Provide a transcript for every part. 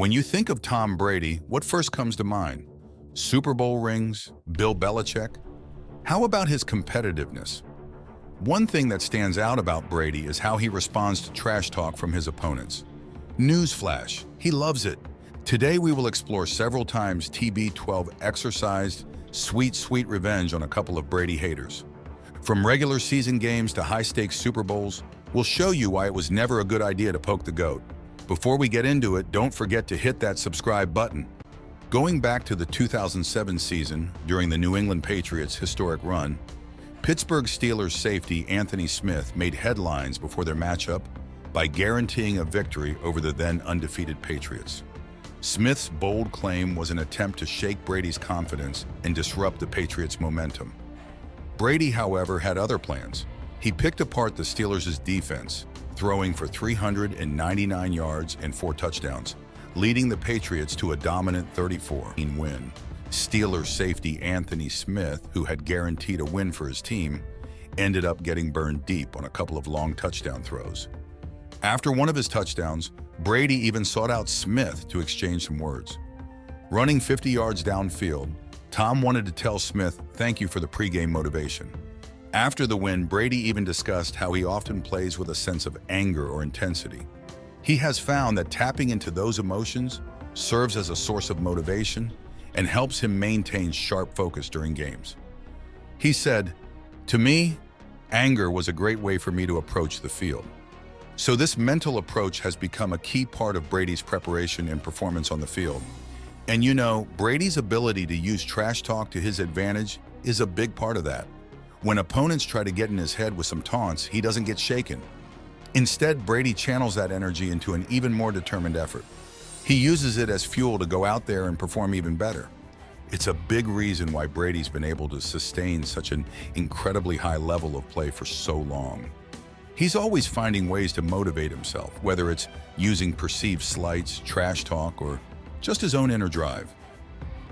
When you think of Tom Brady, what first comes to mind? Super Bowl rings? Bill Belichick? How about his competitiveness? One thing that stands out about Brady is how he responds to trash talk from his opponents. Newsflash, he loves it. Today we will explore several times TB12 exercised sweet revenge on a couple of Brady haters. From regular season games to high-stakes Super Bowls, we'll show you why it was never a good idea to poke the GOAT. Before we get into it, don't forget to hit that subscribe button. Going back to the 2007 season, during the New England Patriots' historic run, Pittsburgh Steelers safety Anthony Smith made headlines before their matchup by guaranteeing a victory over the then undefeated Patriots. Smith's bold claim was an attempt to shake Brady's confidence and disrupt the Patriots' momentum. Brady, however, had other plans. He picked apart the Steelers' defense, throwing for 399 yards and 4 touchdowns, leading the Patriots to a dominant 34-0 win. Steelers safety Anthony Smith, who had guaranteed a win for his team, ended up getting burned deep on a couple of long touchdown throws. After one of his touchdowns, Brady even sought out Smith to exchange some words. Running 50 yards downfield, Tom wanted to tell Smith, "Thank you for the pregame motivation." After the win, Brady even discussed how he often plays with a sense of anger or intensity. He has found that tapping into those emotions serves as a source of motivation and helps him maintain sharp focus during games. He said, "To me, anger was a great way for me to approach the field." So this mental approach has become a key part of Brady's preparation and performance on the field. And you know, Brady's ability to use trash talk to his advantage is a big part of that. When opponents try to get in his head with some taunts, he doesn't get shaken. Instead, Brady channels that energy into an even more determined effort. He uses it as fuel to go out there and perform even better. It's a big reason why Brady's been able to sustain such an incredibly high level of play for so long. He's always finding ways to motivate himself, whether it's using perceived slights, trash talk, or just his own inner drive.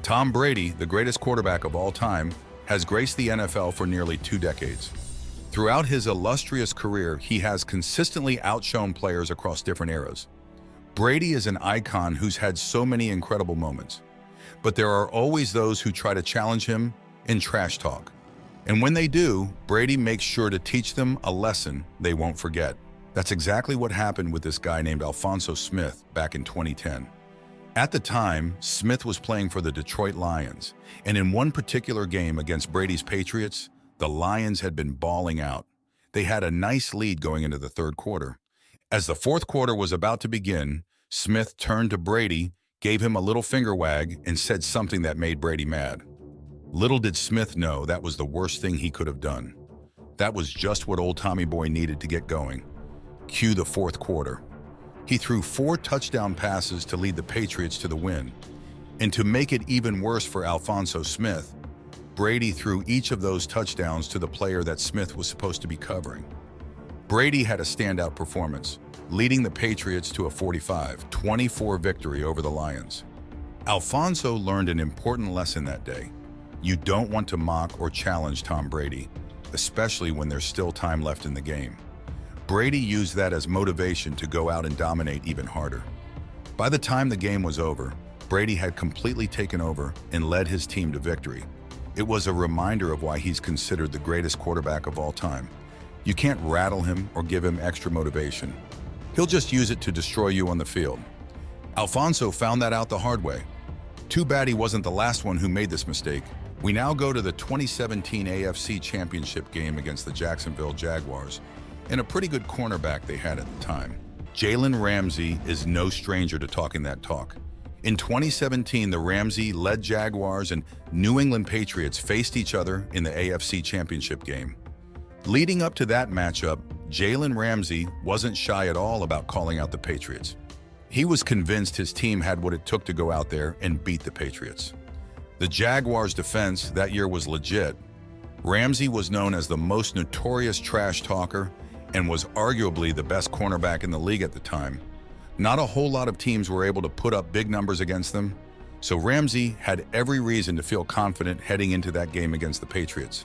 Tom Brady, the greatest quarterback of all time, has graced the NFL for nearly 2 decades. Throughout his illustrious career, he has consistently outshone players across different eras. Brady is an icon who's had so many incredible moments, but there are always those who try to challenge him in trash talk. And when they do, Brady makes sure to teach them a lesson they won't forget. That's exactly what happened with this guy named Alphonso Smith back in 2010. At the time, Smith was playing for the Detroit Lions, and in one particular game against Brady's Patriots, the Lions had been balling out. They had a nice lead going into the third quarter. As the fourth quarter was about to begin, Smith turned to Brady, gave him a little finger wag, and said something that made Brady mad. Little did Smith know that was the worst thing he could have done. That was just what old Tommy Boy needed to get going. Cue the fourth quarter. He threw 4 touchdown passes to lead the Patriots to the win. And to make it even worse for Alphonso Smith, Brady threw each of those touchdowns to the player that Smith was supposed to be covering. Brady had a standout performance, leading the Patriots to a 45-24 victory over the Lions. Alphonso learned an important lesson that day. You don't want to mock or challenge Tom Brady, especially when there's still time left in the game. Brady used that as motivation to go out and dominate even harder. By the time the game was over, Brady had completely taken over and led his team to victory. It was a reminder of why he's considered the greatest quarterback of all time. You can't rattle him or give him extra motivation. He'll just use it to destroy you on the field. Alphonso found that out the hard way. Too bad he wasn't the last one who made this mistake. We now go to the 2017 AFC Championship game against the Jacksonville Jaguars, and a pretty good cornerback they had at the time. Jalen Ramsey is no stranger to talking that talk. In 2017, the Ramsey-led Jaguars and New England Patriots faced each other in the AFC Championship game. Leading up to that matchup, Jalen Ramsey wasn't shy at all about calling out the Patriots. He was convinced his team had what it took to go out there and beat the Patriots. The Jaguars' defense that year was legit. Ramsey was known as the most notorious trash talker and was arguably the best cornerback in the league at the time. Not a whole lot of teams were able to put up big numbers against them, so Ramsey had every reason to feel confident heading into that game against the Patriots.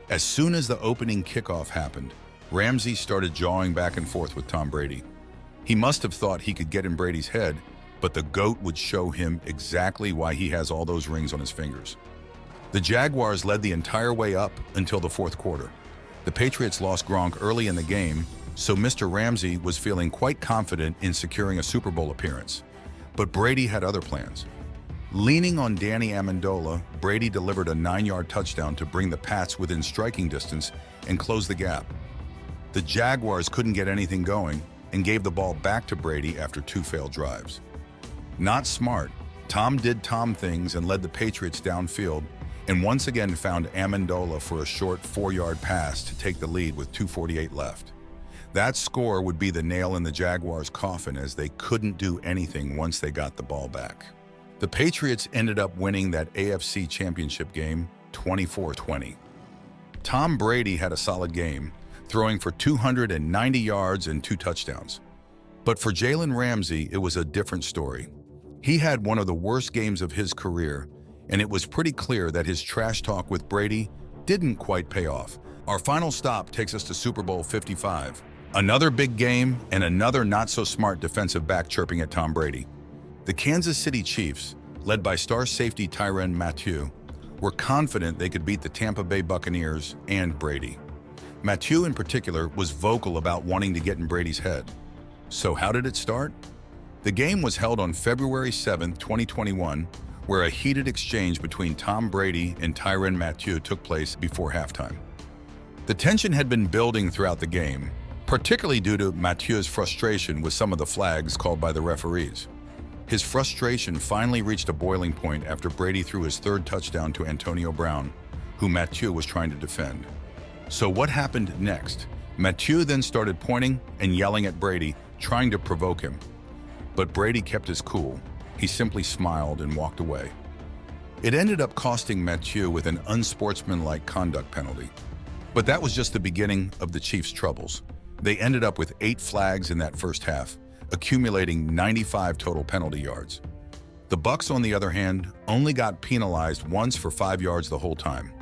As soon as the opening kickoff happened, Ramsey started jawing back and forth with Tom Brady. He must have thought he could get in Brady's head, but the GOAT would show him exactly why he has all those rings on his fingers. The Jaguars led the entire way up until the fourth quarter. The Patriots lost Gronk early in the game, so Mr. Ramsey was feeling quite confident in securing a Super Bowl appearance. But Brady had other plans. Leaning on Danny Amendola, Brady delivered a 9-yard touchdown to bring the Pats within striking distance and close the gap. The Jaguars couldn't get anything going and gave the ball back to Brady after 2 failed drives. Not smart, Tom did Tom things and led the Patriots downfield and once again found Amendola for a short 4-yard pass to take the lead with 2:48 left. That score would be the nail in the Jaguars' coffin as they couldn't do anything once they got the ball back. The Patriots ended up winning that AFC Championship game 24-20. Tom Brady had a solid game, throwing for 290 yards and 2 touchdowns. But for Jalen Ramsey, it was a different story. He had one of the worst games of his career, and it was pretty clear that his trash talk with Brady didn't quite pay off. Our final stop takes us to Super Bowl 55. Another big game and another not-so-smart defensive back chirping at Tom Brady. The Kansas City Chiefs, led by star safety Tyrann Mathieu, were confident they could beat the Tampa Bay Buccaneers and Brady. Mathieu in particular was vocal about wanting to get in Brady's head. So how did it start? The game was held on February 7, 2021, where a heated exchange between Tom Brady and Tyrann Mathieu took place before halftime. The tension had been building throughout the game, particularly due to Mathieu's frustration with some of the flags called by the referees. His frustration finally reached a boiling point after Brady threw his 3rd touchdown to Antonio Brown, who Mathieu was trying to defend. So what happened next? Mathieu then started pointing and yelling at Brady, trying to provoke him. But Brady kept his cool. He simply smiled and walked away. It ended up costing Mathieu with an unsportsmanlike conduct penalty. But that was just the beginning of the Chiefs' troubles. They ended up with 8 flags in that first half, accumulating 95 total penalty yards. The Bucs, on the other hand, only got penalized once for 5 yards the whole time.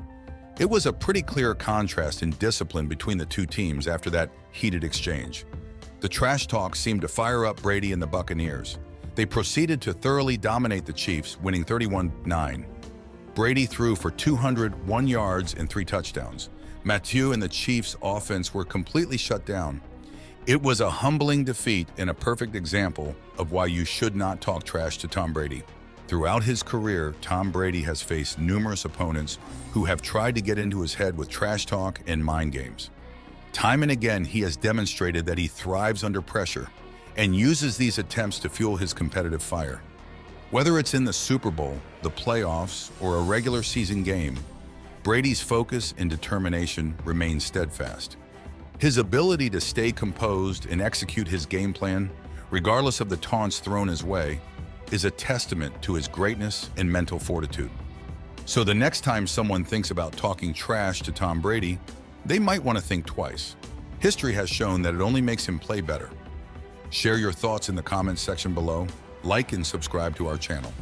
It was a pretty clear contrast in discipline between the two teams after that heated exchange. The trash talk seemed to fire up Brady and the Buccaneers. They proceeded to thoroughly dominate the Chiefs, winning 31-9. Brady threw for 201 yards and 3 touchdowns. Mathieu and the Chiefs' offense were completely shut down. It was a humbling defeat and a perfect example of why you should not talk trash to Tom Brady. Throughout his career, Tom Brady has faced numerous opponents who have tried to get into his head with trash talk and mind games. Time and again, he has demonstrated that he thrives under pressure and uses these attempts to fuel his competitive fire. Whether it's in the Super Bowl, the playoffs, or a regular season game, Brady's focus and determination remain steadfast. His ability to stay composed and execute his game plan, regardless of the taunts thrown his way, is a testament to his greatness and mental fortitude. So the next time someone thinks about talking trash to Tom Brady, they might want to think twice. History has shown that it only makes him play better. Share your thoughts in the comments section below, like and subscribe to our channel.